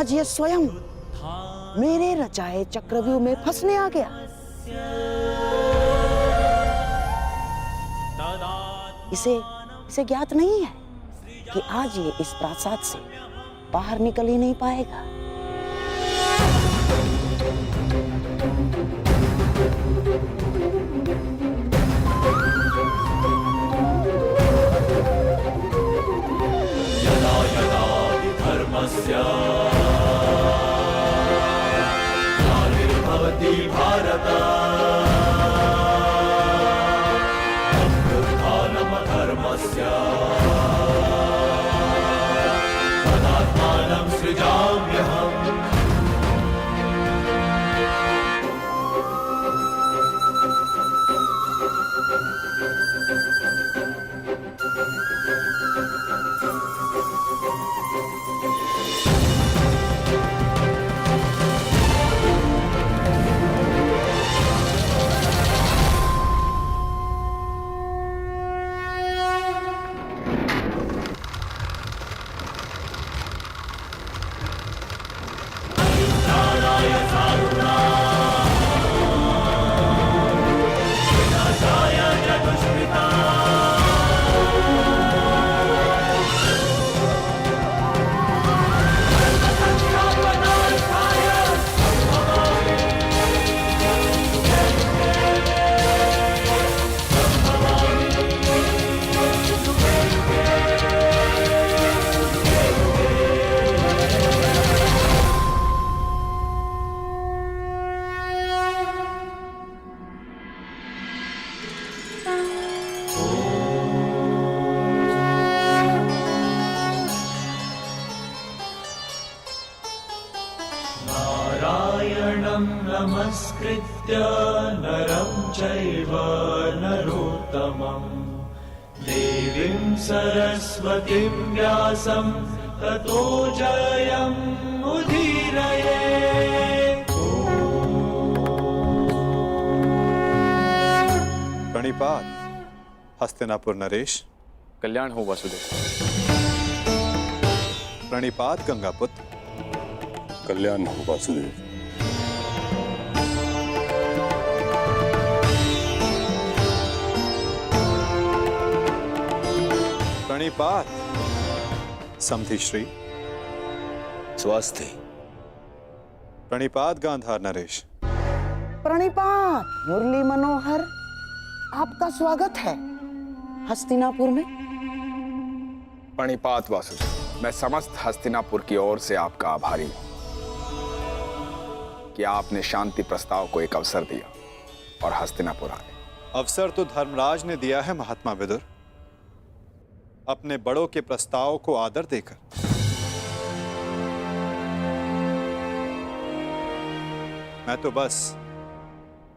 आज ये स्वयं मेरे रचाए चक्रव्यूह में फंसने आ गया। इसे ज्ञात नहीं है कि आज ये इस प्रासाद से बाहर निकल ही नहीं पाएगा। यदा यदा हि धर्मस्य ग्लानिर्भवति भारत अभ्युत्थानमधर्मस्य तदात्मानं सृजाम्यहम्। नारायणं नमस्कृत्य नरं चैव नरोत्तमं देवीं सरस्वतीं व्यासं ततो जयमुदीरयेत्। प्रणिपात हस्तिनापुर नरेश। कल्याण हो वासुदेव। प्रणिपात गंगापुत्र। कल्याण हो वासुदेव। प्रणिपात समधि श्री। स्वास्थ्य। प्रणिपात गांधार नरेश। प्रणिपात मुरली मनोहर, आपका स्वागत है हस्तिनापुर में। प्रणिपात वासुदेव, मैं समस्त हस्तिनापुर की ओर से आपका आभारी हूं कि आपने शांति प्रस्ताव को एक अवसर दिया और हस्तिनापुर आए। अवसर तो धर्मराज ने दिया है महात्मा विदुर, अपने बड़ों के प्रस्ताव को आदर देकर। मैं तो बस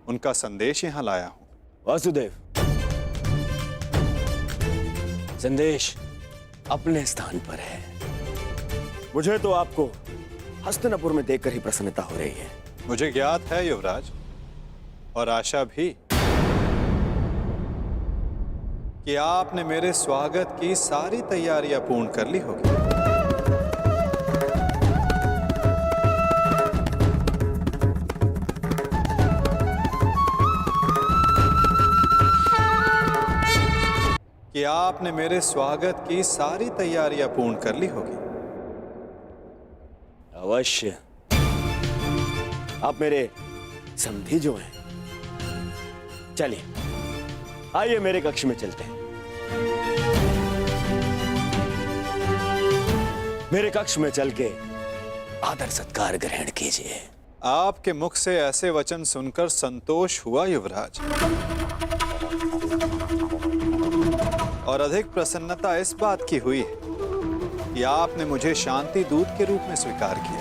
उनका संदेश यहां लाया हूं। वासुदेव, संदेश अपने स्थान पर है। मुझे तो आपको हस्तिनापुर में देखकर ही प्रसन्नता हो रही है। मुझे ज्ञात है युवराज, और आशा भी, कि आपने मेरे स्वागत की सारी तैयारियां पूर्ण कर ली होगी। कि आपने मेरे स्वागत की सारी तैयारियां पूर्ण कर ली होगी। अवश्य। आप मेरे समधी जो हैं। चलिए, आइए मेरे कक्ष में चलते हैं। मेरे कक्ष में चल के आदर सत्कार ग्रहण कीजिए। आपके मुख से ऐसे वचन सुनकर संतोष हुआ युवराज, और अधिक प्रसन्नता इस बात की हुई है कि आपने मुझे शांति दूत के रूप में स्वीकार किया।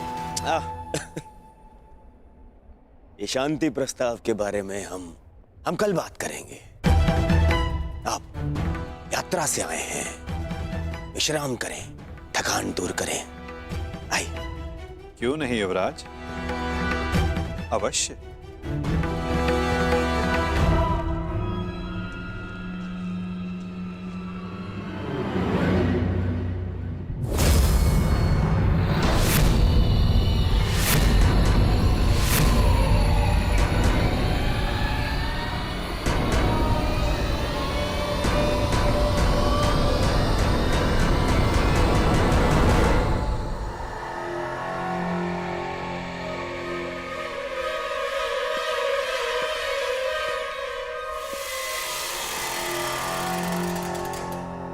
ये शांति प्रस्ताव के बारे में हम कल बात करेंगे। आप यात्रा से आए हैं, विश्राम करें, थकान दूर करें। आइए। क्यों नहीं युवराज, अवश्य।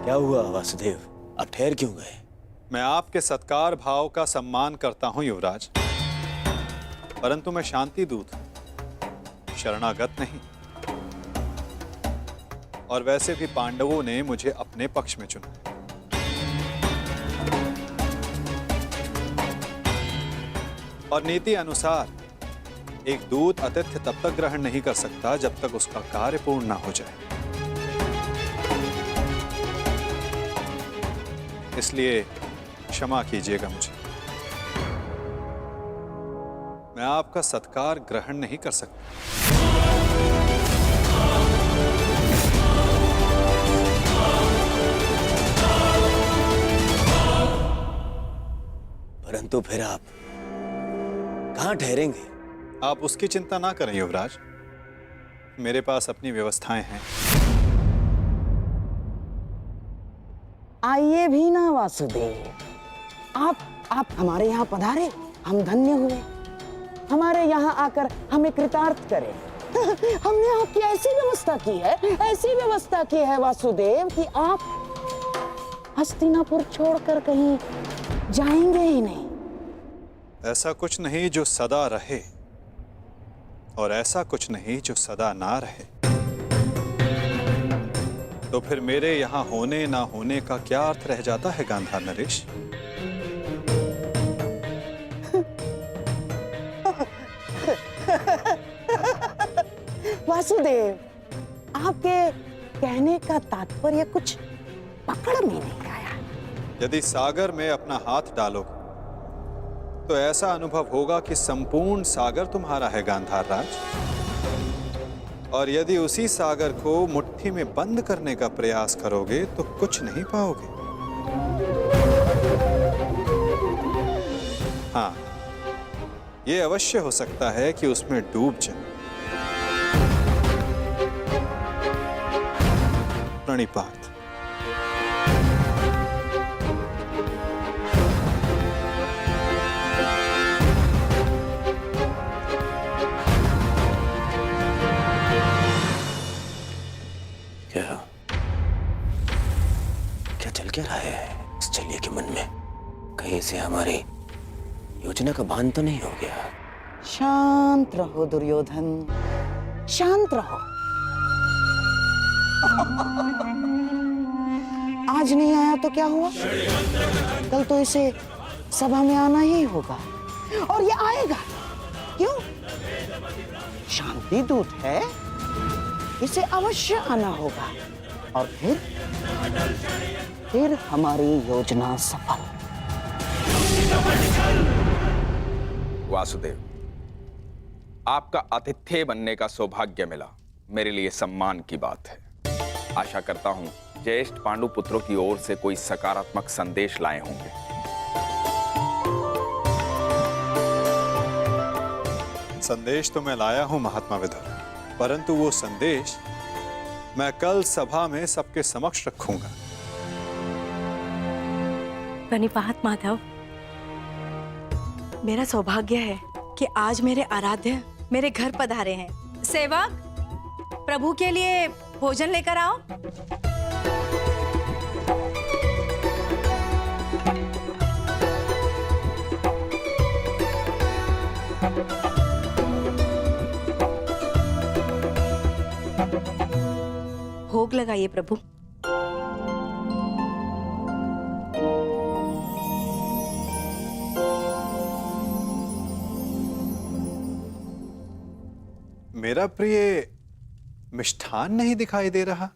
क्या हुआ वासुदेव, आप ठहर क्यों गए? मैं आपके सत्कार भाव का सम्मान करता हूं युवराज, परंतु मैं शांति दूत हूं, शरणागत नहीं। और वैसे भी पांडवों ने मुझे अपने पक्ष में चुना। और नीति अनुसार एक दूत आतिथ्य तब तक ग्रहण नहीं कर सकता जब तक उसका कार्य पूर्ण ना हो जाए। इसलिए क्षमा कीजिएगा मुझे, मैं आपका सत्कार ग्रहण नहीं कर सकता। परंतु फिर आप कहां ठहरेंगे? आप उसकी चिंता ना करें युवराज, मेरे पास अपनी व्यवस्थाएं हैं। आइए भी ना वासुदेव, आप हमारे यहाँ पधारे, हम धन्य हुए। हमारे यहाँ आकर हमें कृतार्थ करें। हमने आपकी ऐसी व्यवस्था की है वासुदेव कि आप हस्तिनापुर छोड़कर कहीं जाएंगे ही नहीं। ऐसा कुछ नहीं जो सदा रहे, और ऐसा कुछ नहीं जो सदा ना रहे। तो फिर मेरे यहाँ होने ना होने का क्या अर्थ रह जाता है गांधार नरेश? वासुदेव, आपके कहने का तात्पर्य कुछ पकड़ में नहीं आया। यदि सागर में अपना हाथ डालोगे तो ऐसा अनुभव होगा कि संपूर्ण सागर तुम्हारा है गांधार राज। और यदि उसी सागर को मुट्ठी में बंद करने का प्रयास करोगे तो कुछ नहीं पाओगे। हाँ, यह अवश्य हो सकता है कि उसमें डूब जाए। प्रणिपात। क्या चल क्या रहा है इस चलिए के मन में? कहीं से हमारी योजना का भान तो नहीं हो गया? शांत रहो दुर्योधन, शांत रहो। आज नहीं आया तो क्या हुआ, कल तो इसे सभा में आना ही होगा, और ये आएगा। क्यों? शांति दूत है, इसे अवश्य आना होगा, और फिर हमारी योजना सफल। वासुदेव, आपका आतिथ्य बनने का सौभाग्य मिला, मेरे लिए सम्मान की बात है। आशा करता हूं ज्येष्ठ पांडु पुत्रों की ओर से कोई सकारात्मक संदेश लाए होंगे। संदेश तो मैं लाया हूं महात्मा विदुर, परंतु वो संदेश मैं कल सभा में सबके समक्ष रखूंगा। प्रणिपात माधव, मेरा सौभाग्य है कि आज मेरे आराध्य मेरे घर पधारे हैं। सेवक, प्रभु के लिए भोजन लेकर आओ। भोग लगाइए प्रभु। मेरा प्रिय मिष्ठान नहीं दिखाई दे रहा।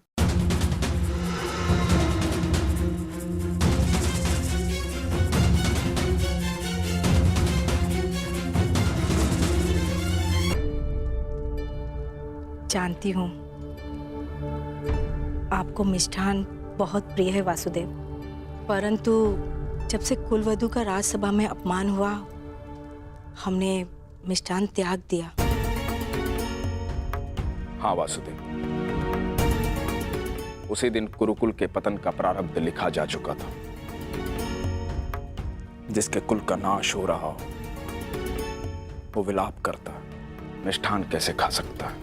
जानती हूँ आपको मिष्ठान बहुत प्रिय है वासुदेव, परंतु जब से कुलवधू का राजसभा में अपमान हुआ, हमने मिष्ठान त्याग दिया। हाँ वासुदेव, उसी दिन कुरुकुल के पतन का प्रारब्ध लिखा जा चुका था। जिसके कुल का नाश हो रहा हो वो विलाप करता, मिष्ठान कैसे खा सकता है?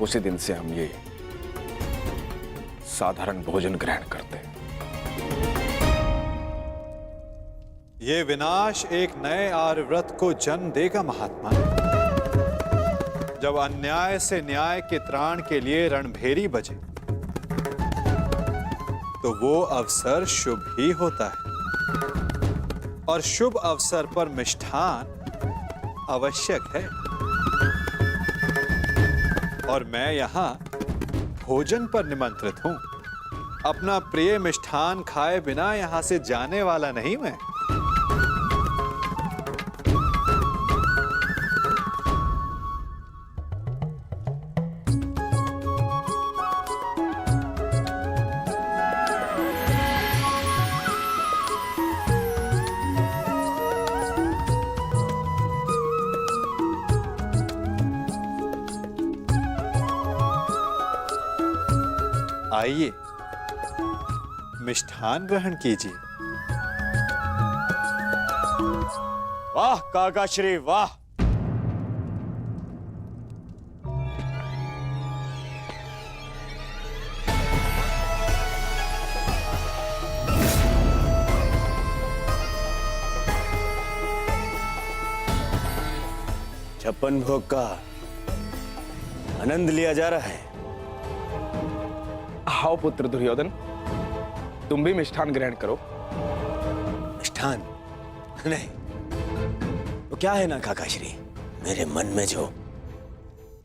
उसी दिन से हम ये साधारण भोजन ग्रहण करते। ये विनाश एक नए आर्यव्रत को जन्म देगा महात्मा। जब अन्याय से न्याय के त्राण के लिए रणभेरी बजे तो वो अवसर शुभ ही होता है, और शुभ अवसर पर मिष्ठान आवश्यक है। और मैं यहां भोजन पर निमंत्रित हूं। अपना प्रिय मिष्ठान खाए बिना यहां से जाने वाला नहीं मैं। आइए, मिष्ठान ग्रहण कीजिए। वाह काका श्री वाह। छप्पन भोग का आनंद लिया जा रहा है। आओ पुत्र दुर्योधन, तुम भी मिष्ठान ग्रहण करो। मिष्ठान नहीं, वो क्या है ना काका श्री, मेरे मन में जो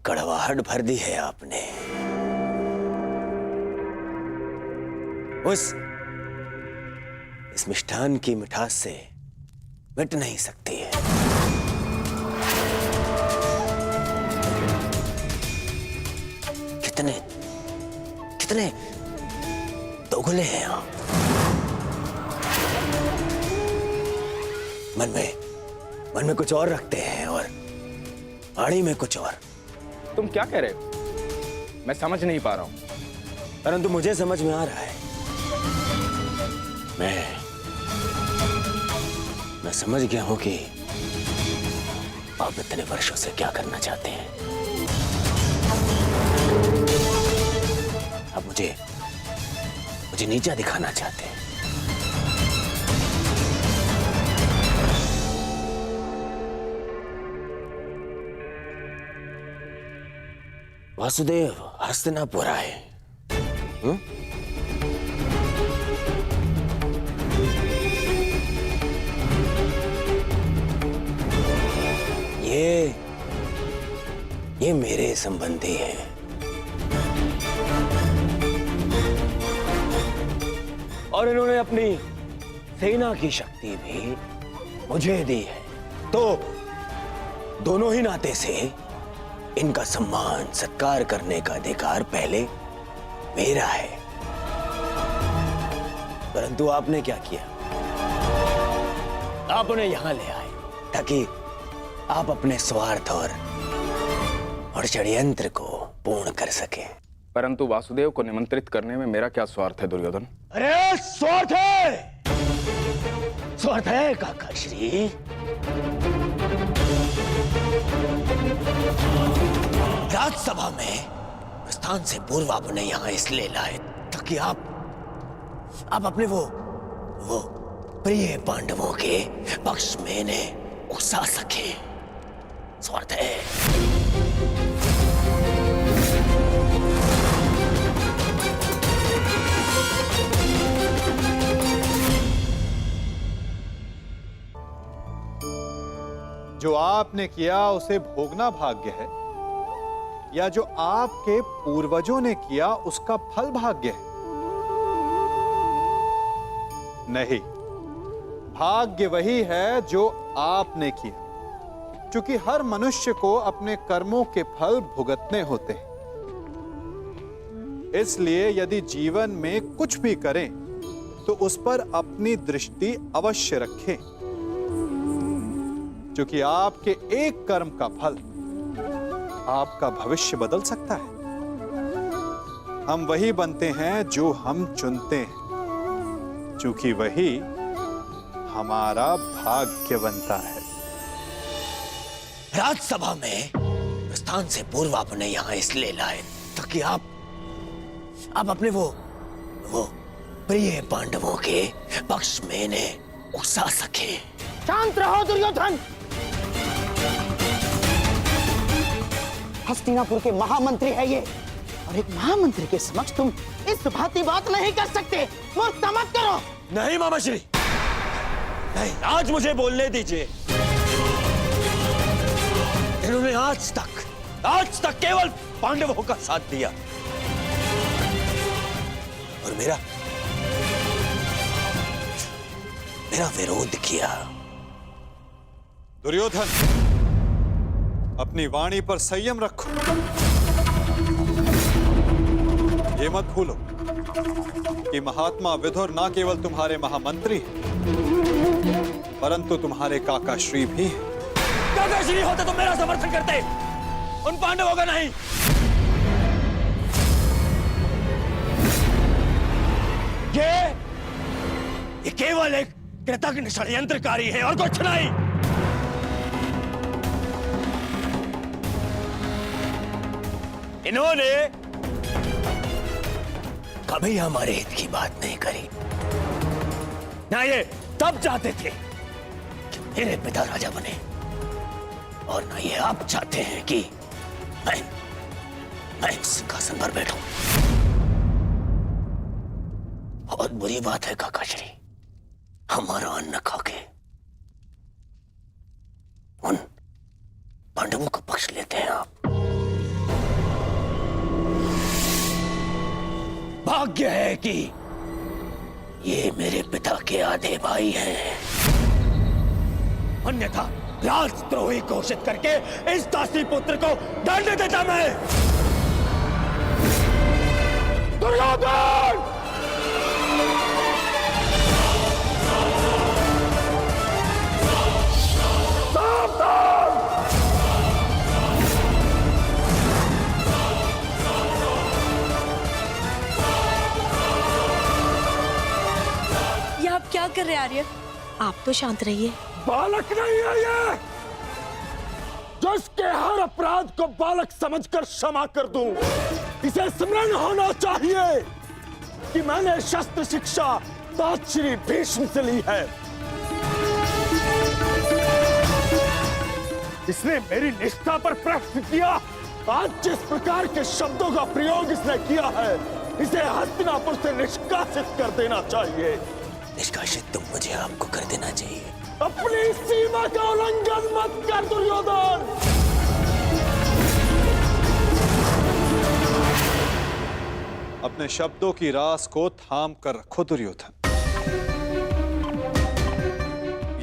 कड़वाहट भर दी है आपने, इस मिष्ठान की मिठास से मिट नहीं सकती है। कितने दोगले हैं आप। मन में कुछ और रखते हैं और वाणी में कुछ और। तुम क्या कह रहे हो? मैं समझ नहीं पा रहा हूं। परंतु मुझे समझ में आ रहा है। मैं समझ गया हूं कि आप इतने वर्षों से क्या करना चाहते हैं। आप मुझे नीचा दिखाना चाहते हैं। वासुदेव हस्तिनापुर आए। ये मेरे संबंधी हैं। और इन्होंने अपनी सेना की शक्ति भी मुझे दी है, तो दोनों ही नाते से इनका सम्मान सत्कार करने का अधिकार पहले मेरा है। परंतु आपने क्या किया? आप उन्हें यहां ले आए ताकि आप अपने स्वार्थ और षड्यंत्र को पूर्ण कर सके। परंतु वासुदेव को निमंत्रित करने में मेरा क्या स्वार्थ है दुर्योधन? अरे स्वार्थ है काका श्री। राज्यसभा में प्रस्थान से पूर्व आपने यहां इसलिए लाए ताकि आप अपने वो प्रिय पांडवों के पक्ष में इन्हें उकसा सके। स्वार्थ है। जो आपने किया उसे भोगना भाग्य है, या जो आपके पूर्वजों ने किया उसका फल भाग्य है? नहीं, भाग्य वही है जो आपने किया, क्योंकि हर मनुष्य को अपने कर्मों के फल भुगतने होते हैं। इसलिए यदि जीवन में कुछ भी करें तो उस पर अपनी दृष्टि अवश्य रखें, क्योंकि आपके एक कर्म का फल आपका भविष्य बदल सकता है। हम वही बनते हैं जो हम चुनते हैं, क्योंकि वही हमारा भाग्य बनता है। राज्यसभा में प्रस्थान से पूर्व आपने यहां इसलिए लाए ताकि आप अपने वो वो प्रिय पांडवों के पक्ष में इन्हें उकसा सके। शांत रहो दुर्योधन। हस्तिनापुर के महामंत्री है ये, और एक महामंत्री के समक्ष तुम इस भांति बात नहीं कर सकते। मूर्खता मत करो। नहीं मामा श्री, नहीं, आज मुझे बोलने दीजिए। इन्होंने आज तक केवल पांडवों का साथ दिया और मेरा विरोध किया। दुर्योधन, अपनी वाणी पर संयम रखो। ये मत भूलो कि महात्मा विदुर न केवल तुम्हारे महामंत्री परंतु तुम्हारे काका श्री भी हैं। काका श्री होते तो मेरा समर्थन करते, उन पांडवों का नहीं। ये केवल एक कृतज्ञ षड्यंत्रकारी है और कुछ नहीं। इन्होंने कभी हमारे हित की बात नहीं करी। ना ये तब चाहते थे कि मेरे पिता राजा बने, और ना ये आप चाहते हैं कि मैं सिंहासन पर बैठूं। बहुत बुरी बात है काका श्री, हमारा अन्न खाके उन पांडवों का पक्ष लेते हैं आप। भाग्य है कि ये मेरे पिता के आधे भाई हैं, अन्यथा राजद्रोही घोषित करके इस दासी पुत्र को दंड देता मैं। दुर्योधन! क्या कर रहे आर्य? आप तो शांत रहिए। बालक नहीं है ये, जो इसके हर अपराध को बालक समझकर क्षमा कर दूं। इसे स्मरण होना चाहिए कि मैंने शस्त्र शिक्षा तात श्री भीष्म से ली है। इसने मेरी निष्ठा पर प्रश्न किया। आज जिस प्रकार के शब्दों का प्रयोग इसने किया है, इसे हस्तिनापुर से निष्कासित कर देना चाहिए। निष्कासित तो मुझे आपको कर देना चाहिए। अपनी सीमा का उल्लंघन मत कर दुर्योधन। अपने शब्दों की रास को थाम कर रखो दुर्योधन।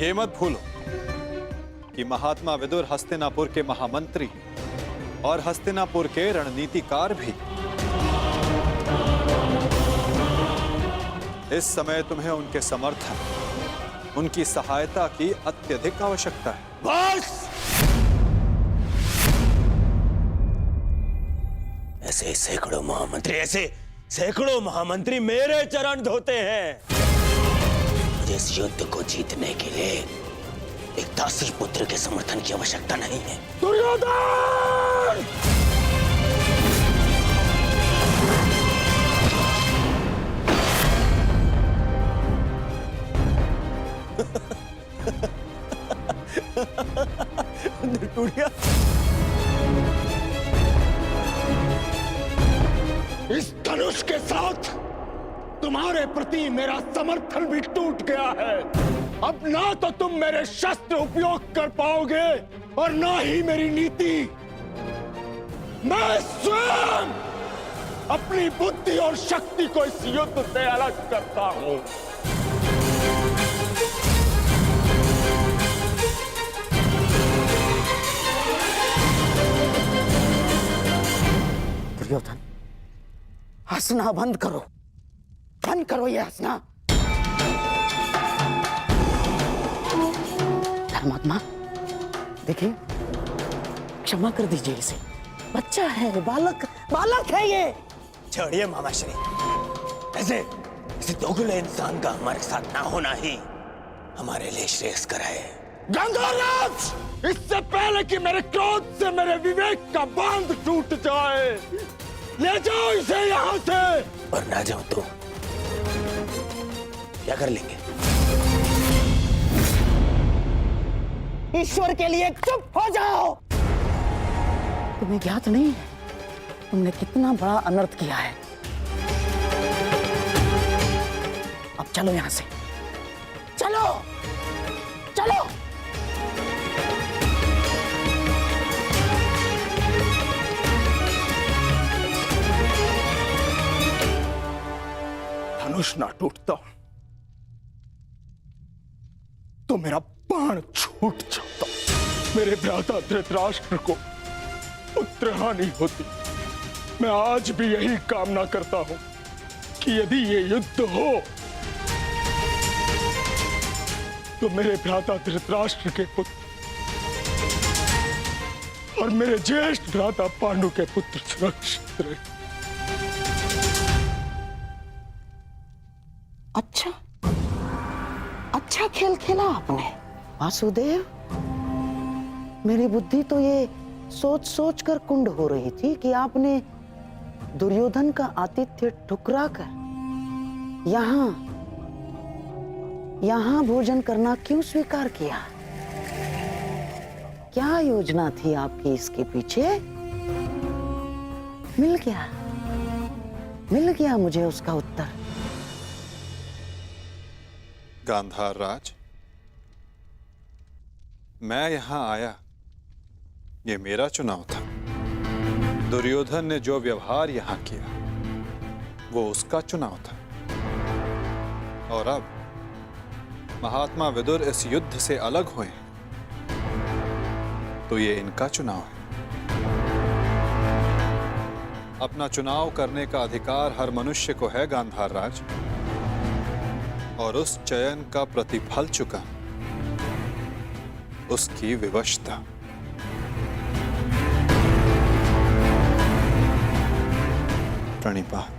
ये मत भूलो कि महात्मा विदुर हस्तिनापुर के महामंत्री और हस्तिनापुर के रणनीतिकार भी। इस समय तुम्हें उनके समर्थन, उनकी सहायता की अत्यधिक आवश्यकता है। बस! ऐसे सैकड़ों महामंत्री मेरे चरण धोते हैं। मुझे इस युद्ध को जीतने के लिए एक दासी पुत्र के समर्थन की आवश्यकता नहीं है। दुर्योधन! इस धनुष के साथ तुम्हारे प्रति मेरा समर्थन भी टूट गया है। अब ना तो तुम मेरे शस्त्र उपयोग कर पाओगे और ना ही मेरी नीति। मैं स्वयं अपनी बुद्धि और शक्ति को इस युद्ध से अलग करता हूं। दुर्योधन, हंसना बंद करो ये हंसना। धर्मात्मा, देखिए, क्षमा कर दीजिए इसे। बच्चा है, बालक है ये। छोड़िए मामा श्री, ऐसे दोगले इंसान का हमारे साथ ना होना ही हमारे लिए श्रेयस्कर है। गंगाराज, इससे पहले कि मेरे क्रोध से मेरे विवेक का बांध टूट जाए, ले जाओ इसे यहाँ से। और ना जाओ तो क्या कर लेंगे? ईश्वर के लिए चुप हो जाओ। तुम्हें ज्ञात नहीं है तुमने कितना बड़ा अनर्थ किया है। अब चलो यहां से, चलो चलो। धनुष ना टूटता तो मेरा बाण छूट जाता। मेरे भ्राता धृतराष्ट्र को पुत्र हानि होती। मैं आज भी यही कामना करता हूं कि यदि ये युद्ध हो तो मेरे भ्राता धृतराष्ट्र के पुत्र और मेरे ज्येष्ठ भ्राता पांडु के पुत्र सुरक्षित रहे। अच्छा खेल खेला आपने वासुदेव। मेरी बुद्धि तो ये सोच सोच कर कुंड हो रही थी कि आपने दुर्योधन का आतिथ्य ठुकरा कर यहां भोजन करना क्यों स्वीकार किया। क्या योजना थी आपकी इसके पीछे? मिल गया मुझे उसका उत्तर। गांधार राज, मैं यहां आया ये मेरा चुनाव था। दुर्योधन ने जो व्यवहार यहां किया वो उसका चुनाव था। और अब महात्मा विदुर इस युद्ध से अलग हुए हैं तो ये इनका चुनाव है। अपना चुनाव करने का अधिकार हर मनुष्य को है गांधार राज, और उस चयन का प्रतिफल चुका उसकी विवशता। प्रणिपात।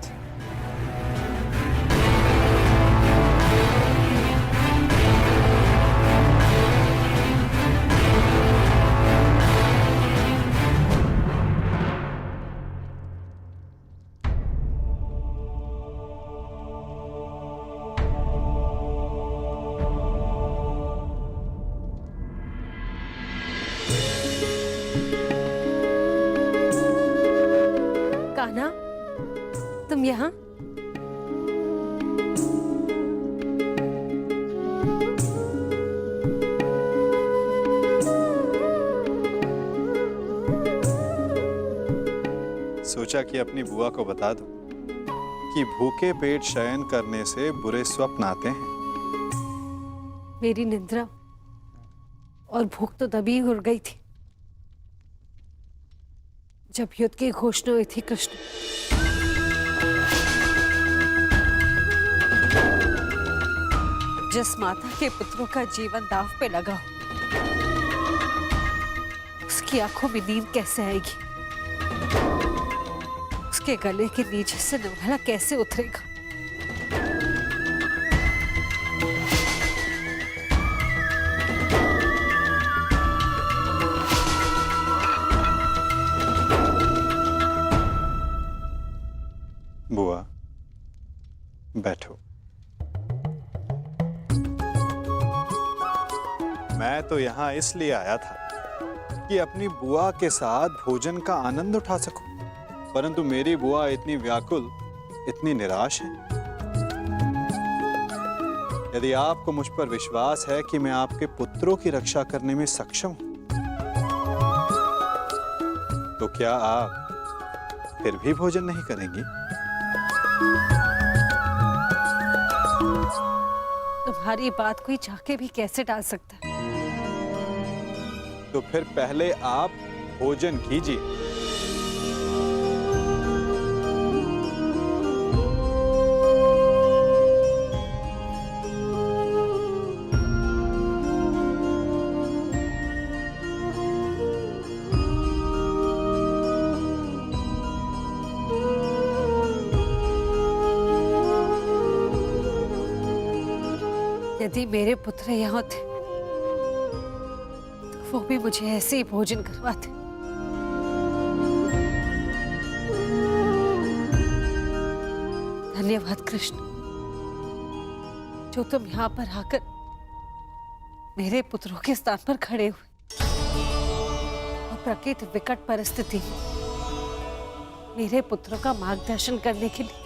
कान्हा, तुम यहाँ? सोचा कि अपनी बुआ को बता दूं कि भूखे पेट शयन करने से बुरे स्वप्न आते हैं। मेरी निद्रा और भूख तो तभी उड़ गई थी जब युद्ध की घोषणा हुई थी। कृष्ण, जिस माता के पुत्रों का जीवन दांव पे लगा हो उसकी आंखों में नींद कैसे आएगी? उसके गले के नीचे से नवाला कैसे उतरेगा? बुआ बैठो। मैं तो यहां इसलिए आया था कि अपनी बुआ के साथ भोजन का आनंद उठा सकूं, परंतु मेरी बुआ इतनी व्याकुल, इतनी निराश है। यदि आपको मुझ पर विश्वास है कि मैं आपके पुत्रों की रक्षा करने में सक्षम हूं, तो क्या आप फिर भी भोजन नहीं करेंगी? तुम्हारी बात कोई चाह के भी कैसे टाल सकता है? तो फिर पहले आप भोजन कीजिए। यदि मेरे पुत्र यहाँ थे तो वो भी मुझे ऐसे ही भोजन करवाते। धन्यवाद कृष्ण, जो तुम यहाँ पर आकर मेरे पुत्रों के स्थान पर खड़े हुए और प्रकृति विकट परिस्थिति में मेरे पुत्रों का मार्गदर्शन करने के लिए।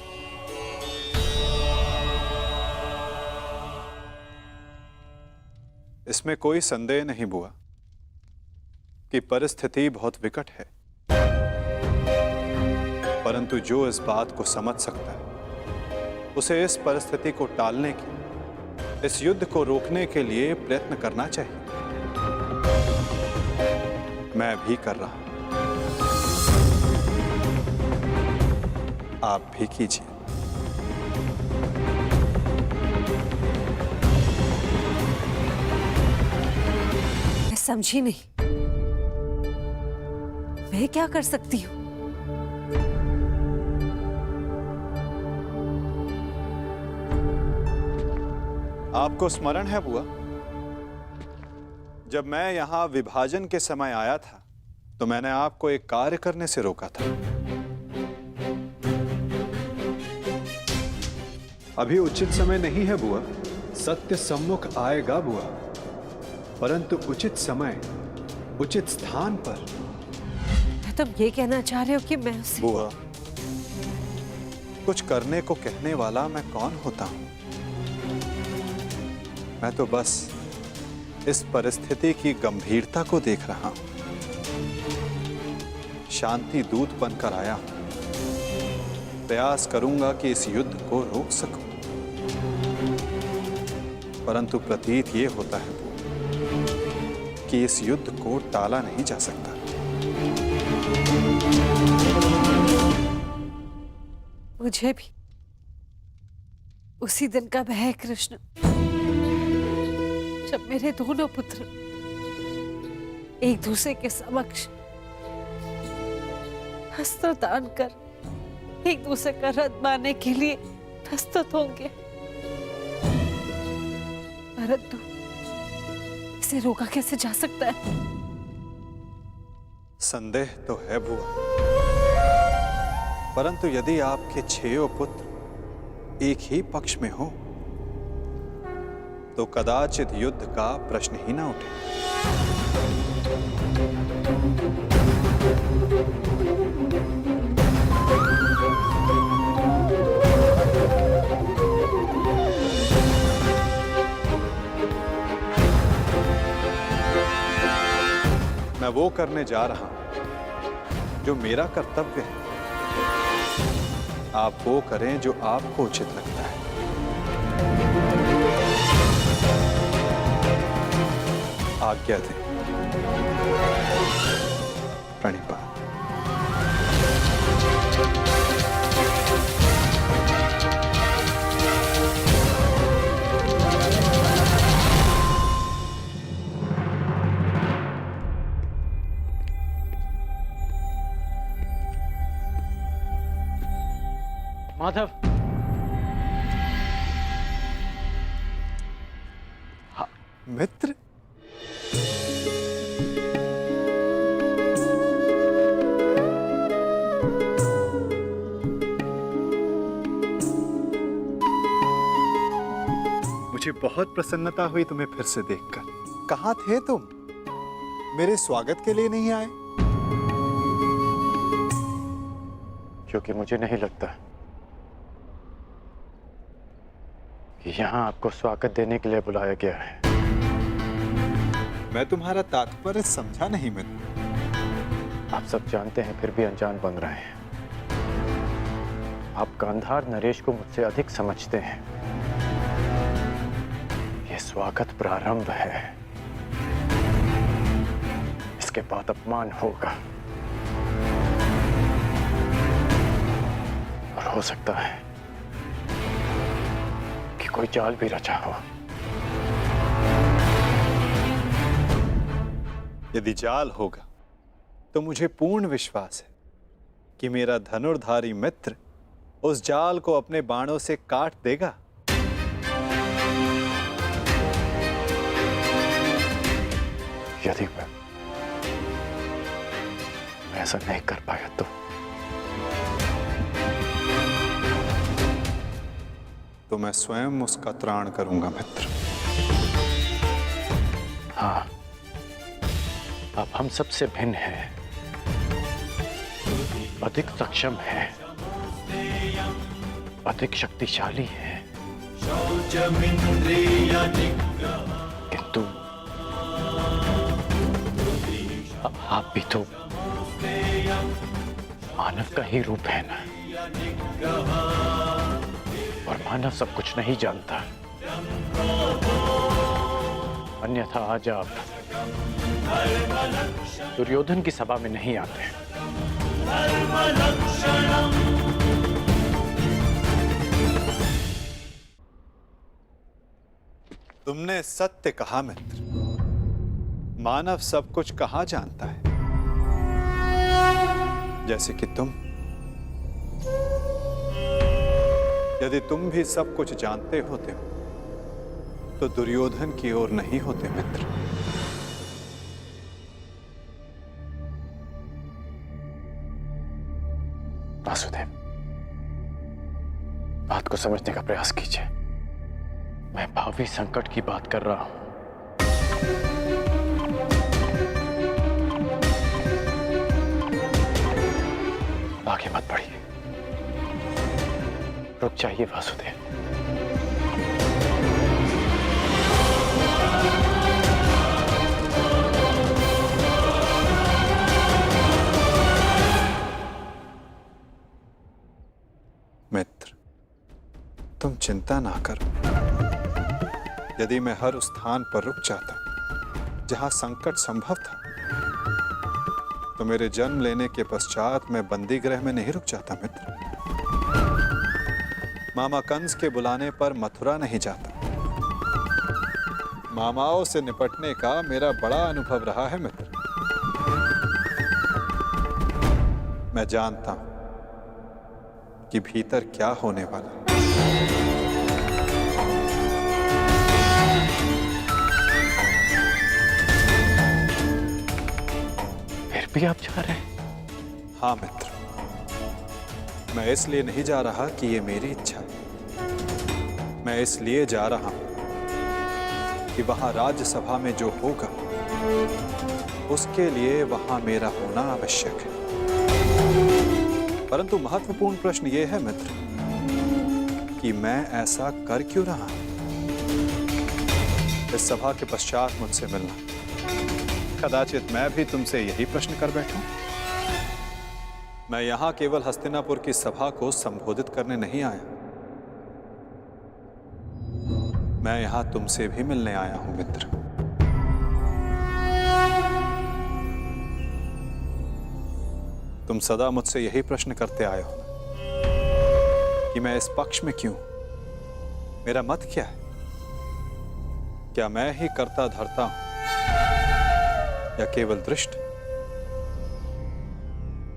इसमें कोई संदेह नहीं बुआ कि परिस्थिति बहुत विकट है, परंतु जो इस बात को समझ सकता है उसे इस परिस्थिति को टालने की, इस युद्ध को रोकने के लिए प्रयत्न करना चाहिए। मैं भी कर रहा हूं, आप भी कीजिए। मैं समझी नहीं, मैं क्या कर सकती हूँ? आपको स्मरण है बुआ, जब मैं यहां विभाजन के समय आया था तो मैंने आपको एक कार्य करने से रोका था। अभी उचित समय नहीं है बुआ, सत्य सम्मुख आएगा बुआ, परंतु उचित समय उचित स्थान पर। तुम ये कहना चाह रहे हो कि मैं उसे... बुआ, कुछ करने को कहने वाला मैं कौन होता हूं? मैं तो बस इस परिस्थिति की गंभीरता को देख रहा हूं। शांति दूत बनकर आया हूं। प्रयास करूंगा कि इस युद्ध को रोक सकूं, परंतु प्रतीत ये होता है कि इस युद्ध को टाला नहीं जा सकता। मुझे भी उसी दिन का भय है कृष्ण, जब मेरे दोनों पुत्र एक दूसरे के समक्ष अस्त्र दान कर एक दूसरे का रथ मारने के लिए प्रस्तुत होंगे, परंतु इसे रोका कैसे जा सकता है? संदेह तो है बुआ, परंतु यदि आपके 6 पुत्र एक ही पक्ष में हो तो कदाचित युद्ध का प्रश्न ही ना उठे। मैं वो करने जा रहा हूं जो मेरा कर्तव्य है। आप वो करें जो आपको उचित लगता है। आज्ञा दें। प्रणिपात। माधव, मित्र, मुझे बहुत प्रसन्नता हुई तुम्हें फिर से देखकर। कहाँ थे तुम? मेरे स्वागत के लिए नहीं आए? क्योंकि मुझे नहीं लगता कि यहाँ आपको स्वागत देने के लिए बुलाया गया है। मैं तुम्हारा तात्पर्य समझा नहीं मित्र। आप सब जानते हैं फिर भी अनजान बन रहे हैं। आप गांधार नरेश को मुझसे अधिक समझते हैं। ये स्वागत प्रारंभ है, इसके बाद अपमान होगा और हो सकता है कि कोई जाल भी रचा हो। यदि जाल होगा तो मुझे पूर्ण विश्वास है कि मेरा धनुर्धारी मित्र उस जाल को अपने बाणों से काट देगा। यदि मैं ऐसा नहीं कर पाया तो मैं स्वयं उसका त्राण करूंगा मित्र। हाँ, अब हम सबसे भिन्न हैं, अधिक सक्षम हैं, अधिक शक्तिशाली हैं, किंतु अब आप भी तो मानव का ही रूप है ना, और मानव सब कुछ नहीं जानता। अन्यथा आज आप दुर्योधन की सभा में नहीं आते। तुमने सत्य कहा मित्र, मानव सब कुछ कहाँ जानता है। जैसे कि तुम, यदि तुम भी सब कुछ जानते होते हो तो दुर्योधन की ओर नहीं होते मित्र। वासुदेव, बात को समझने का प्रयास कीजिए। मैं भावी संकट की बात कर रहा हूं। आगे मत बढ़िए, रुक जाइए वासुदेव। मित्र, तुम चिंता ना करो। यदि मैं हर उस स्थान पर रुक जाता जहां संकट संभव था, तो मेरे जन्म लेने के पश्चात मैं बंदी गृह में नहीं रुक जाता मित्र। मामा कंस के बुलाने पर मथुरा नहीं जाता। मामाओं से निपटने का मेरा बड़ा अनुभव रहा है मित्र। मैं जानता हूं कि भीतर क्या होने वाला है। फिर भी आप जा रहे हैं? हाँ मित्र, मैं इसलिए नहीं जा रहा कि ये मेरी इच्छा है। मैं इसलिए जा रहा हूं कि वहां राज्यसभा में जो होगा उसके लिए वहां मेरा होना आवश्यक है। परंतु महत्वपूर्ण प्रश्न ये है मित्र कि मैं ऐसा कर क्यों रहा हूं। इस सभा के पश्चात मुझसे मिलना, कदाचित मैं भी तुमसे यही प्रश्न कर बैठूं। मैं यहां केवल हस्तिनापुर की सभा को संबोधित करने नहीं आया, मैं यहां तुमसे भी मिलने आया हूं मित्र। तुम सदा मुझसे यही प्रश्न करते आए हो कि मैं इस पक्ष में क्यों, मेरा मत क्या है। क्या मैं ही कर्ता धर्ता हूं या केवल दृष्ट?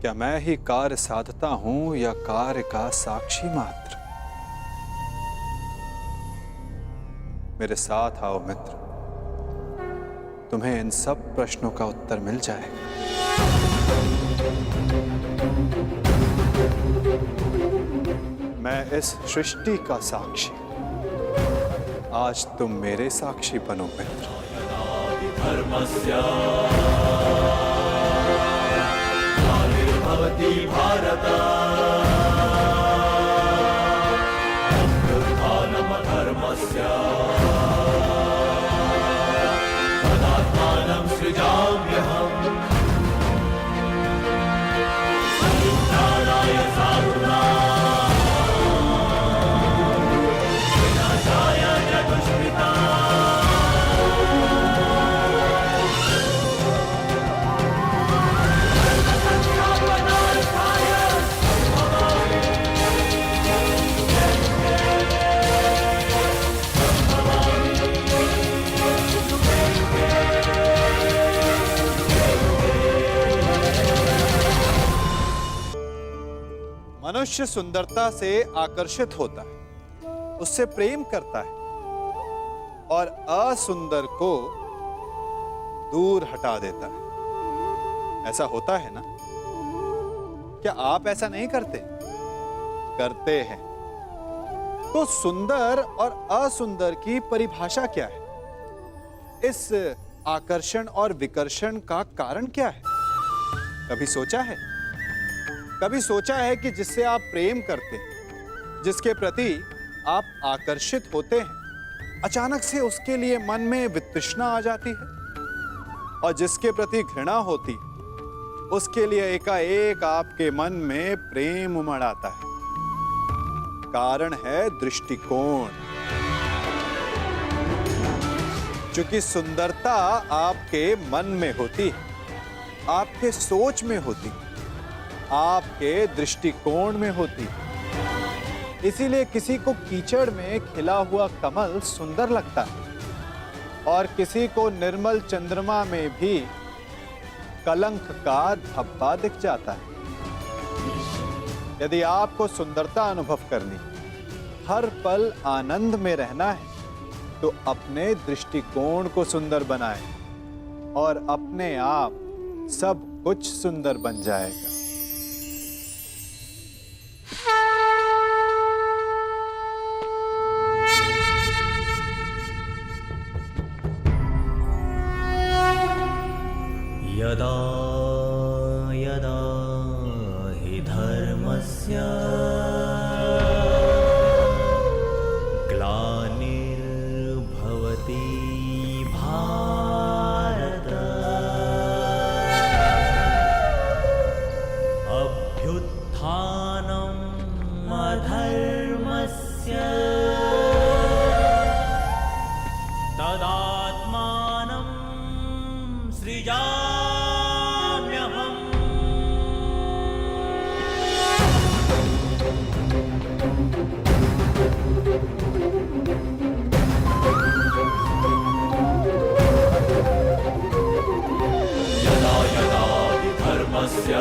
क्या मैं ही कार्य साधता हूं या कार्य का साक्षी मात्र? मेरे साथ आओ मित्र, तुम्हें इन सब प्रश्नों का उत्तर मिल जाएगा। मैं इस सृष्टि का साक्षी, आज तुम मेरे साक्षी बनो मित्र। भवति भारत धर्मस्य तदात्मानं सृजाम्यहम् परित्राणाय साधूनां विनाशाय च दुष्कृतां। मनुष्य सुंदरता से आकर्षित होता है, उससे प्रेम करता है और असुंदर को दूर हटा देता है। ऐसा होता है ना? क्या आप ऐसा नहीं करते? करते हैं। तो सुंदर और असुंदर की परिभाषा क्या है? इस आकर्षण और विकर्षण का कारण क्या है? कभी सोचा है? कभी सोचा है कि जिससे आप प्रेम करते हैं, जिसके प्रति आप आकर्षित होते हैं, अचानक से उसके लिए मन में वितृष्णा आ जाती है, और जिसके प्रति घृणा होती उसके लिए एकाएक आपके मन में प्रेम उमड़ आता है। कारण है दृष्टिकोण। क्योंकि सुंदरता आपके मन में होती है, आपके सोच में होती है, आपके दृष्टिकोण में होती है। इसीलिए किसी को कीचड़ में खिला हुआ कमल सुंदर लगता है, और किसी को निर्मल चंद्रमा में भी कलंक का धब्बा दिख जाता है। यदि आपको सुंदरता अनुभव करनी, हर पल आनंद में रहना है, तो अपने दृष्टिकोण को सुंदर बनाएं और अपने आप सब कुछ सुंदर बन जाएगा। यदा यदा हि धर्मस्य ग्लानिर्भवति भारत अभ्युत्थानम् अधर्मस्य तदात्मानं सृजाम्यहम्। यदा यदा हि धर्मस्य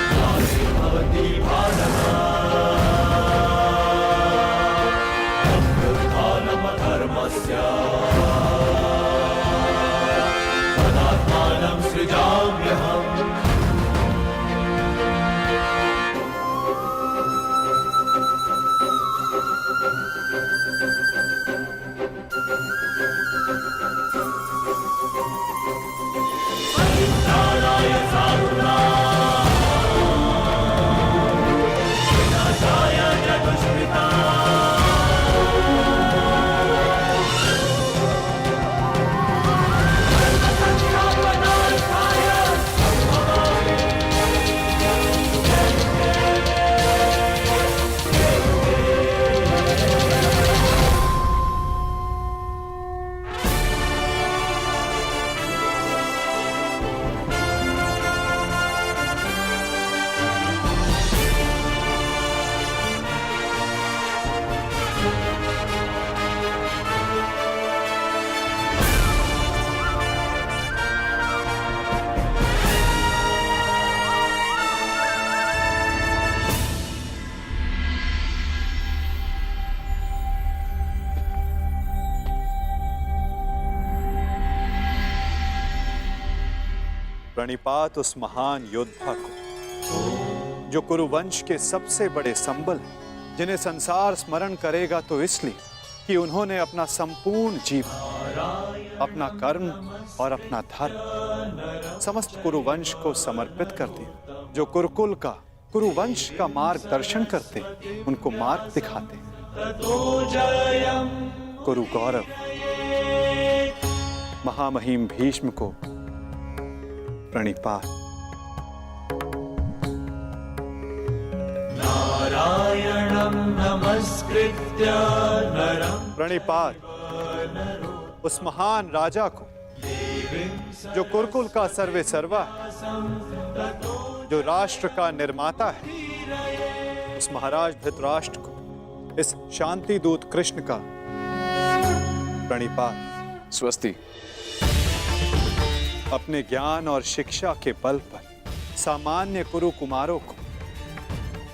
ग्लानिर्भवति भारत अभ्युत्थानम् अधर्मस्य तदात्मानं सृजाम्यहम्। परित्राणाय साधूनां विनाशाय च प्रणिपात उस महान योद्धा को जो कुरुवंश के सबसे बड़े संबल हैं, जिन्हें संसार स्मरण करेगा तो इसलिए कि उन्होंने अपना संपूर्ण जीवन, अपना कर्म और अपना धर्म समस्त कुरुवंश को समर्पित कर दिया। जो कुरुकुल का, कुरुवंश का मार्गदर्शन करते, उनको मार्ग दिखाते। कुरु गौरव महामहिम भीष्म को प्रणिपात। नारायणं नमस्कृत्य नरं प्रणिपात उस महान राजा को जो कुरुकुल का सर्वे सर्वा है, जो राष्ट्र का निर्माता है, उस महाराज धृतराष्ट्र को, इस शांति दूत कृष्ण का प्रणिपात। स्वस्ति। अपने ज्ञान और शिक्षा के बल पर सामान्य कुरु कुमारों को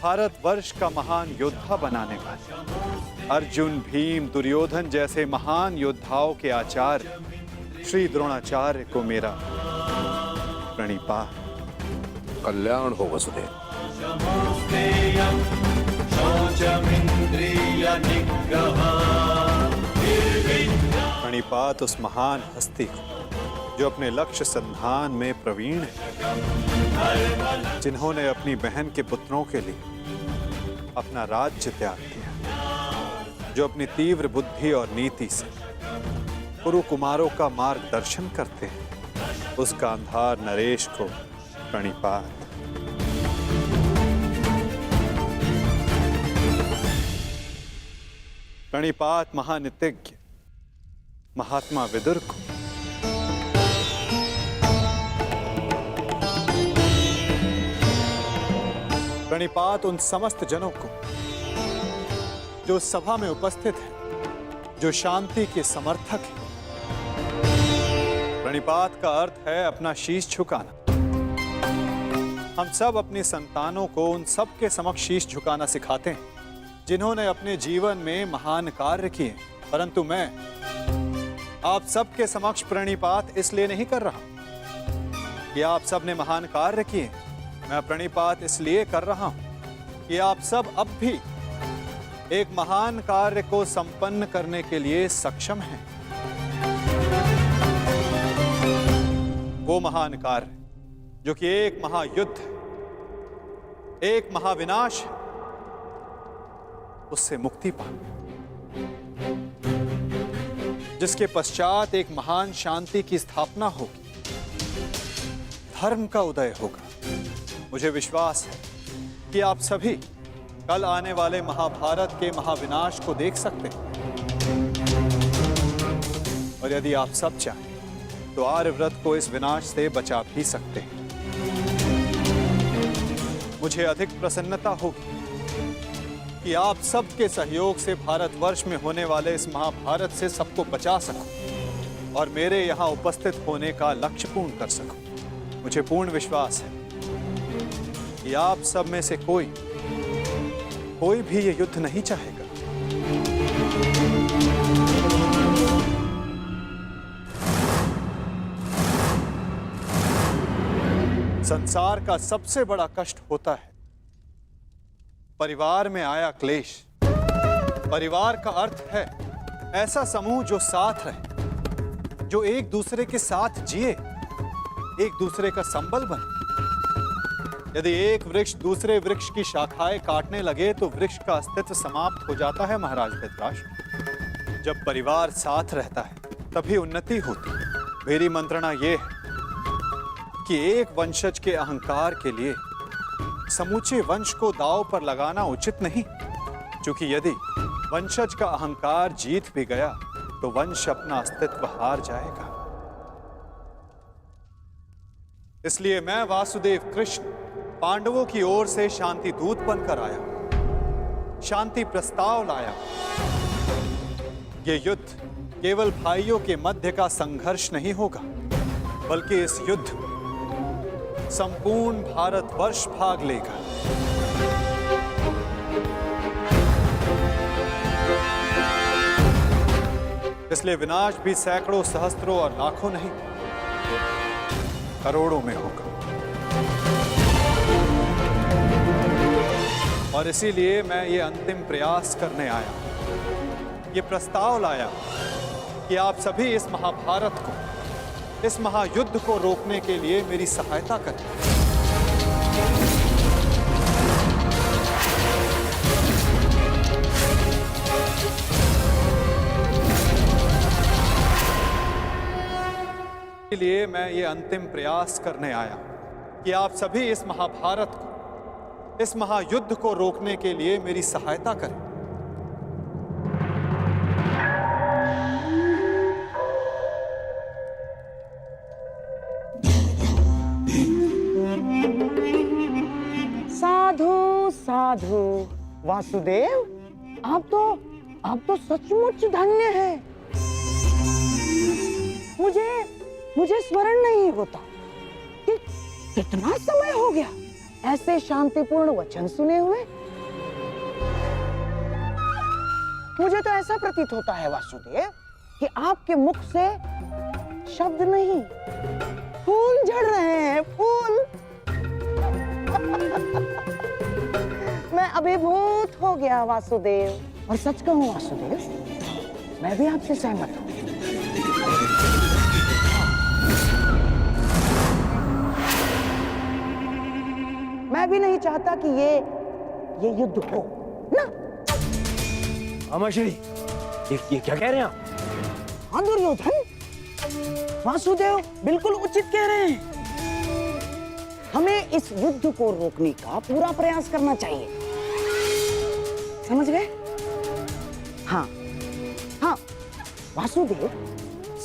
भारतवर्ष का महान योद्धा बनाने वाले अर्जुन, भीम, दुर्योधन जैसे महान योद्धाओं के आचार्य श्री द्रोणाचार्य को मेरा प्रणिपात। कल्याण हो वसुदेव। नमोस्तेयं यच्चमिन्द्रियनिग्रहा निर्विघ्नं प्रणिपात उस महान हस्ती को जो अपने लक्ष्य संधान में प्रवीण है, जिन्होंने अपनी बहन के पुत्रों के लिए अपना राज्य त्याग दिया, जो अपनी तीव्र बुद्धि और नीति से कुरु कुमारों का मार्गदर्शन करते हैं, उस गांधार नरेश को प्रणिपात। प्रणिपात महानितिज्ञ महात्मा विदुर को। प्रणिपात उन समस्त जनों को जो सभा में उपस्थित हैं, जो शांति के समर्थक हैं। प्रणिपात का अर्थ है अपना शीश झुकाना। हम सब अपनी संतानों को उन सब के समक्ष शीश झुकाना सिखाते हैं जिन्होंने अपने जीवन में महान कार्य किए, परंतु मैं आप सबके समक्ष प्रणिपात इसलिए नहीं कर रहा कि आप सब ने महान कार्य किए। मैं प्रणिपात इसलिए कर रहा हूं कि आप सब अब भी एक महान कार्य को संपन्न करने के लिए सक्षम हैं। वो महान कार्य जो कि एक महायुद्ध, एक महाविनाश है, उससे मुक्ति पाना, जिसके पश्चात एक महान शांति की स्थापना होगी, धर्म का उदय होगा। मुझे विश्वास है कि आप सभी कल आने वाले महाभारत के महाविनाश को देख सकते हैं, और यदि आप सब चाहें तो आर्यव्रत को इस विनाश से बचा भी सकते हैं। मुझे अधिक प्रसन्नता होगी कि आप सबके सहयोग से भारतवर्ष में होने वाले इस महाभारत से सबको बचा सकूं और मेरे यहाँ उपस्थित होने का लक्ष्य पूर्ण कर सकूं। मुझे पूर्ण विश्वास है कि आप सब में से कोई भी ये युद्ध नहीं चाहेगा। संसार का सबसे बड़ा कष्ट होता है परिवार में आया क्लेश। परिवार का अर्थ है ऐसा समूह जो साथ रहे, जो एक दूसरे के साथ जिए, एक दूसरे का संबल बने। यदि एक वृक्ष दूसरे वृक्ष की शाखाएं काटने लगे तो वृक्ष का अस्तित्व समाप्त हो जाता है। महाराज धृतराष्ट्र, जब परिवार साथ रहता है तभी उन्नति होती है। मेरी मंत्रणा यह है कि एक वंशज के अहंकार के लिए समूचे वंश को दांव पर लगाना उचित नहीं, क्योंकि यदि वंशज का अहंकार जीत भी गया तो वंश अपना अस्तित्व हार जाएगा। इसलिए मैं वासुदेव कृष्ण पांडवों की ओर से शांति दूत बनकर आया, शांति प्रस्ताव लाया। ये युद्ध केवल भाइयों के मध्य का संघर्ष नहीं होगा, बल्कि इस युद्ध में संपूर्ण भारतवर्ष भाग लेगा। इसलिए विनाश भी सैकड़ों, सहस्त्रों और लाखों नहीं, करोड़ों में होगा। और इसीलिए मैं ये अंतिम प्रयास करने आया, ये प्रस्ताव लाया कि आप सभी इस महाभारत को, इस महायुद्ध को रोकने के लिए मेरी सहायता करें। इसलिए मैं ये अंतिम प्रयास करने आया कि आप सभी इस महाभारत को, इस महायुद्ध को रोकने के लिए मेरी सहायता करें। साधु साधु वासुदेव, आप तो सचमुच धन्य हैं। मुझे स्मरण नहीं होता कि कितना समय हो गया ऐसे शांतिपूर्ण वचन सुने हुए। मुझे तो ऐसा प्रतीत होता है वासुदेव कि आपके मुख से शब्द नहीं, फूल झड़ रहे हैं, फूल। मैं अभिभूत हो गया वासुदेव। और सच कहूं वासुदेव, मैं भी आपसे सहमत हूं। मैं भी नहीं चाहता कि ये युद्ध हो ना। अमाश्री, ये क्या कह रहे हैं आप? हाँ दुर्योधन, वासुदेव बिल्कुल उचित कह रहे हैं। हमें इस युद्ध को रोकने का पूरा प्रयास करना चाहिए, समझ गए? हाँ हाँ वासुदेव,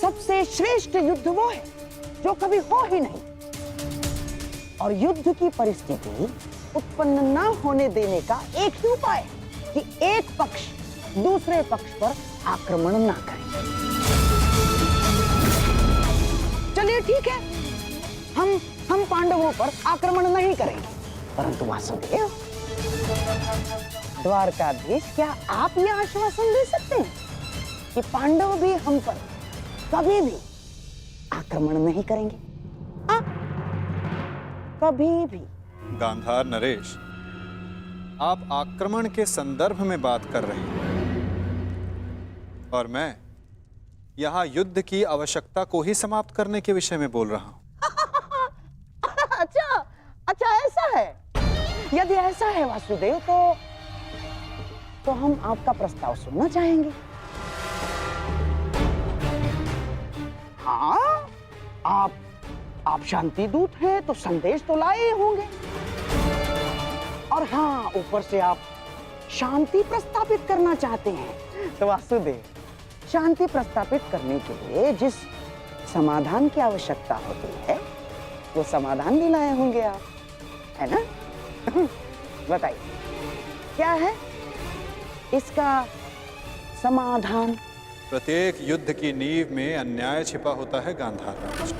सबसे श्रेष्ठ युद्ध वो है जो कभी हो ही नहीं, और युद्ध की परिस्थिति उत्पन्न न होने देने का एक ही उपाय है कि एक पक्ष दूसरे पक्ष पर आक्रमण ना करे। चलिए ठीक है, हम पांडवों पर आक्रमण नहीं करेंगे, परंतु वासुदेव, द्वारकाधीश, क्या आप यह आश्वासन दे सकते हैं कि पांडव भी हम पर कभी भी आक्रमण नहीं करेंगे? कभी भी। गांधार नरेश, आप आक्रमण के संदर्भ में बात कर रहे हैं और मैं यहां युद्ध की आवश्यकता को ही समाप्त करने के विषय में बोल रहा हूं। अच्छा ऐसा है। यदि ऐसा है वासुदेव, तो हम आपका प्रस्ताव सुनना चाहेंगे। हाँ, आप शांति दूत हैं तो संदेश तो लाए ही होंगे, और हाँ, ऊपर से आप शांति प्रस्तापित करना चाहते हैं। तो वासुदेव, शांति प्रस्तापित करने के लिए जिस समाधान की आवश्यकता होती है, वो समाधान भी लाए होंगे आप, है ना? बताइए, क्या है इसका समाधान? प्रत्येक युद्ध की नींव में अन्याय छिपा होता है गांधार राज,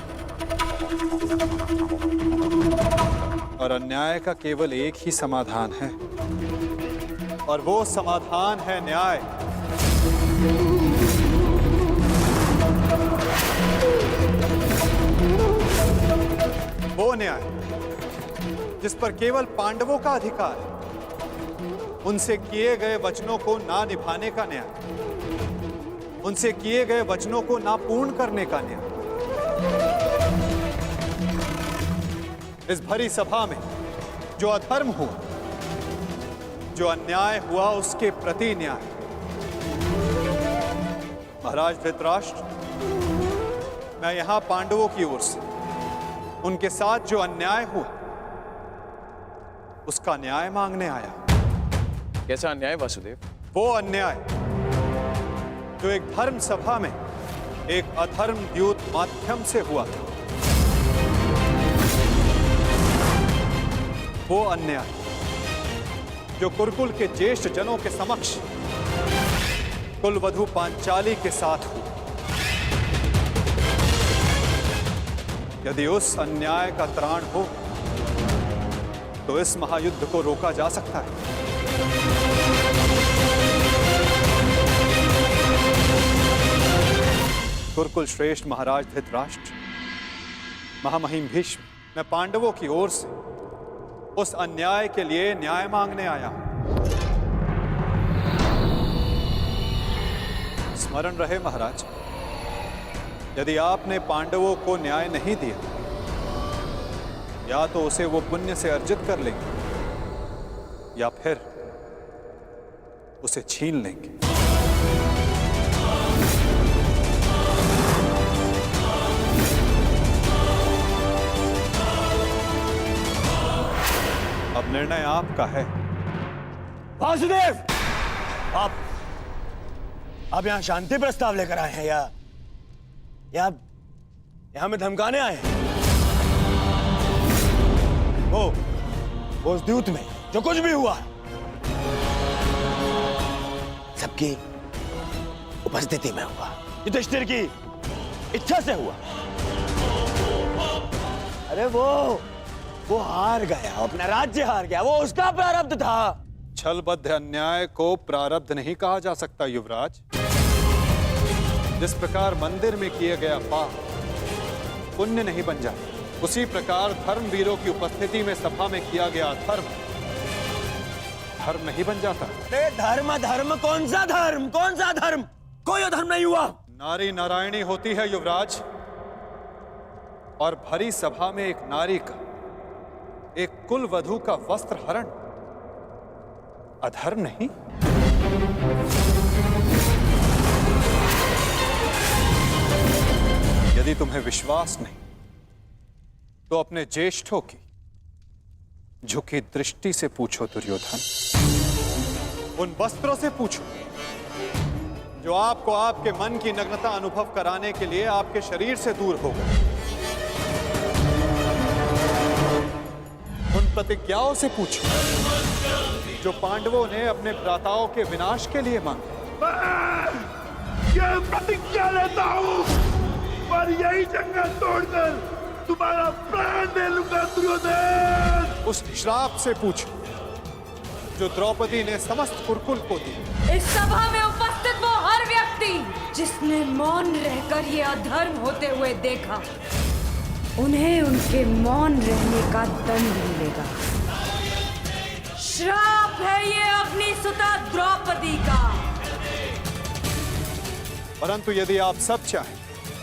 और अन्याय का केवल एक ही समाधान है, और वो समाधान है न्याय। वो न्याय जिस पर केवल पांडवों का अधिकार है, उनसे किए गए वचनों को ना निभाने का न्याय, उनसे किए गए वचनों को ना पूर्ण करने का न्याय। इस भरी सभा में जो अधर्म हुआ, जो अन्याय हुआ, उसके प्रति न्याय। महाराज धृतराष्ट्र, मैं यहां पांडवों की ओर से उनके साथ जो अन्याय हुआ, उसका न्याय मांगने आया। कैसा अन्याय वासुदेव? वो अन्याय जो एक धर्म सभा में एक अधर्म द्यूत माध्यम से हुआ था। वो अन्याय जो कुरुकुल के ज्येष्ठ जनों के समक्ष कुलवधू पांचाली के साथ हुआ। यदि उस अन्याय का त्राण हो तो इस महायुद्ध को रोका जा सकता है। कुरुकुल श्रेष्ठ महाराज धृतराष्ट्र, महामहिम भीष्म, मैं पांडवों की ओर से उस अन्याय के लिए न्याय मांगने आया हूं। स्मरण रहे महाराज, यदि आपने पांडवों को न्याय नहीं दिया, या तो उसे वो पुण्य से अर्जित कर लेंगे, या फिर उसे छीन लेंगे। अब निर्णय आपका है। वासुदेव, आप यहां शांति प्रस्ताव लेकर आए हैं या हमें धमकाने आए हैं? वो उस द्यूत में जो कुछ भी हुआ सबकी उपस्थिति में हुआ, युधिष्ठिर की इच्छा से हुआ। अरे वो हार गया, अपना राज्य हार गया, वो उसका प्रारब्ध था। छलबद्ध अन्याय को प्रारब्ध नहीं कहा जा सकता युवराज। जिस प्रकार मंदिर में किया गया पाप पुण्य नहीं बन जाता, उसी प्रकार धर्मवीरों की उपस्थिति में सभा में किया गया अधर्म धर्म नहीं बन जाता। धर्म धर्म कौन सा धर्म, कौन सा धर्म? कोई अधर्म नहीं हुआ। नारी नारायणी होती है युवराज, और भरी सभा में एक नारी का, एक कुल वधू का वस्त्र हरण अधर्म नहीं? यदि तुम्हें विश्वास नहीं तो अपने ज्येष्ठों की झुकी दृष्टि से पूछो दुर्योधन। उन वस्त्रों से पूछो जो आपको आपके मन की नग्नता अनुभव कराने के लिए आपके शरीर से दूर हो गए। उन प्रतिज्ञाओं से पूछो जो पांडवों ने अपने भ्राताओं के विनाश के लिए मांगी। ये प्रतिज्ञा लेता हूँ, पर यही जंगल तोड़कर तुम्हारा प्राण दे लूंगा दुर्योधन। उस श्राप से पूछो जो द्रौपदी ने समस्त कुरुकुल को दी। इस सभा में उपस्थित वो हर व्यक्ति जिसने मौन रहकर ये अधर्म होते हुए देखा, उन्हें उनके मौन रहने का दंड मिलेगा। श्राप है ये अपनी सुता द्रौपदी का। परंतु यदि आप सब चाहें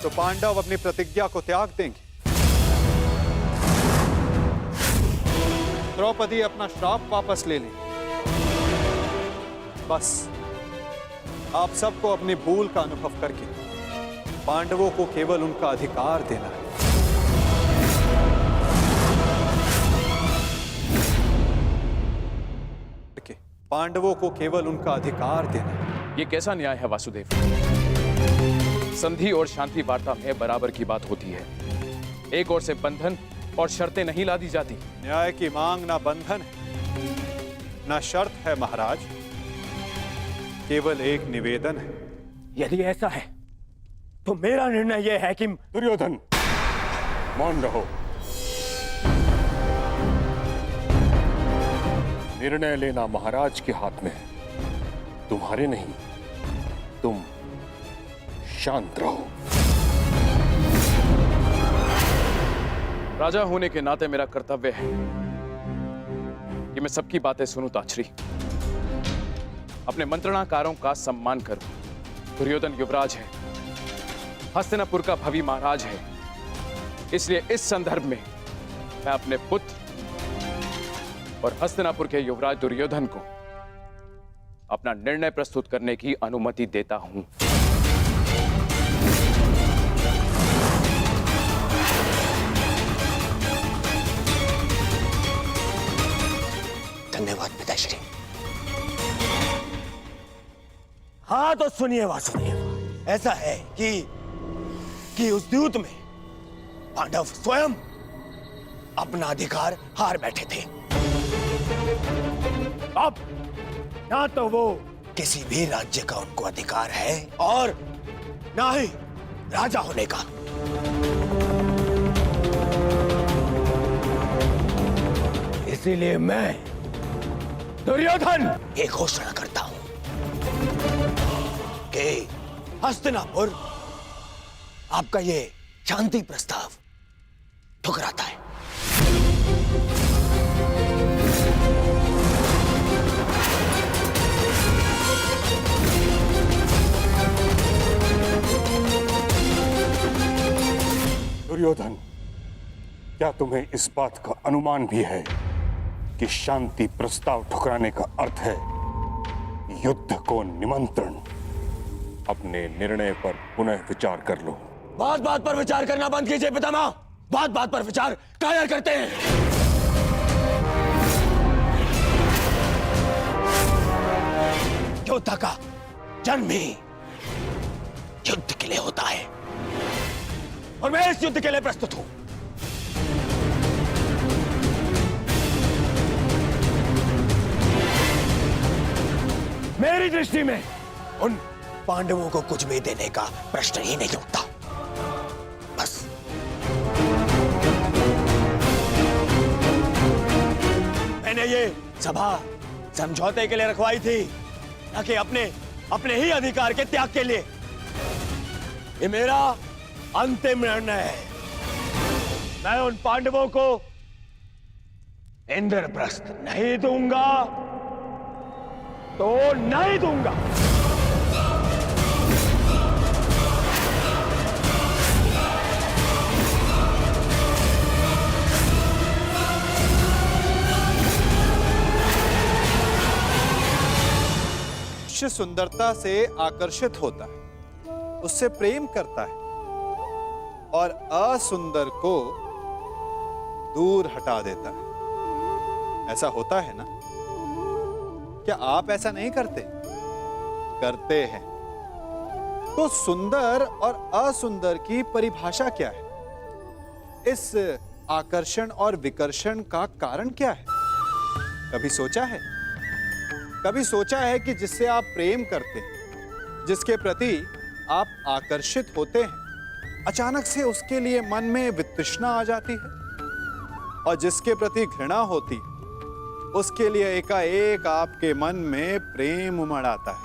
तो पांडव अपनी प्रतिज्ञा को त्याग देंगे। द्रौपदी अपना श्राप वापस ले लें। बस आप सबको अपनी भूल का अनुभव करके पांडवों को केवल उनका अधिकार देना है। पांडवों को केवल उनका अधिकार देना है। ये कैसा न्याय है वासुदेव? संधि और शांति वार्ता में बराबर की बात होती है। एक ओर से बंधन और शर्तें नहीं ला दी जाती। न्याय की मांग ना बंधन है ना शर्त है महाराज, केवल एक निवेदन है। यदि ऐसा है तो मेरा निर्णय यह है कि दुर्योधन, मौन रहो। निर्णय लेना महाराज के हाथ में है, तुम्हारे नहीं। तुम शांत रहो। राजा होने के नाते मेरा कर्तव्य है कि मैं सबकी बातें सुनूं ताछरी, अपने मंत्रणाकारों का सम्मान करूं। दुर्योधन युवराज है, हस्तिनापुर का भवी महाराज है, इसलिए इस संदर्भ में मैं अपने पुत्र और हस्तिनापुर के युवराज दुर्योधन को अपना निर्णय प्रस्तुत करने की अनुमति देता हूं। धन्यवाद पिताश्री। हाँ तो सुनिए वासुदेव, ऐसा है कि उस द्यूत में पांडव स्वयं अपना अधिकार हार बैठे थे। अब ना तो वो किसी भी राज्य का उनको अधिकार है और ना ही राजा होने का। इसीलिए मैं दुर्योधन ये घोषणा करता हूं कि हस्तिनापुर आपका ये शांति प्रस्ताव ठुकराता है। दुर्योधन, क्या तुम्हें इस बात का अनुमान भी है कि शांति प्रस्ताव ठुकराने का अर्थ है युद्ध को निमंत्रण? अपने निर्णय पर पुनः विचार कर लो। बात बात पर विचार करना बंद कीजिए पितामह। बात बात पर विचार कायर करते हैं। योद्धा का जन्म ही युद्ध के लिए होता है और मैं इस युद्ध के लिए प्रस्तुत हूं। मेरी दृष्टि में उन पांडवों को कुछ भी देने का प्रश्न ही नहीं उठता। बस मैंने ये सभा समझौते के लिए रखवाई थी, न कि अपने ही अधिकार के त्याग के लिए। ये मेरा अंतिम निर्णय है। मैं उन पांडवों को इंद्रप्रस्थ नहीं दूंगा तो नहीं दूंगा। मनुष्य सुंदरता से आकर्षित होता है, उससे प्रेम करता है और असुंदर को दूर हटा देता है। ऐसा होता है ना? क्या आप ऐसा नहीं करते? करते हैं। तो सुंदर और असुंदर की परिभाषा क्या है? इस आकर्षण और विकर्षण का कारण क्या है? कभी सोचा है? कभी सोचा है कि जिससे आप प्रेम करते हैं, जिसके प्रति आप आकर्षित होते हैं, अचानक से उसके लिए मन में वितृष्णा आ जाती है, और जिसके प्रति घृणा होती है उसके लिए एकाएक आपके मन में प्रेम उमड़ आता है।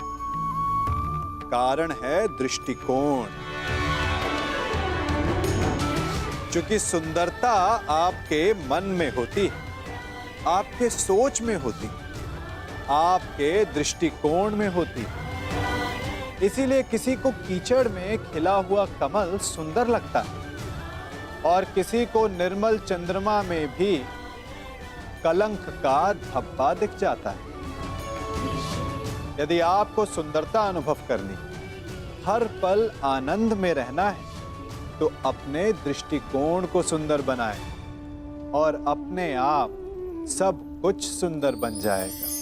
कारण है दृष्टिकोण। क्योंकि सुंदरता आपके मन में होती है, आपके सोच में होती है, आपके दृष्टिकोण में होती है। इसीलिए किसी को कीचड़ में खिला हुआ कमल सुंदर लगता है और किसी को निर्मल चंद्रमा में भी कलंक का धब्बा दिख जाता है। यदि आपको सुंदरता अनुभव करनी, हर पल आनंद में रहना है, तो अपने दृष्टिकोण को सुंदर बनाएं और अपने आप सब कुछ सुंदर बन जाएगा।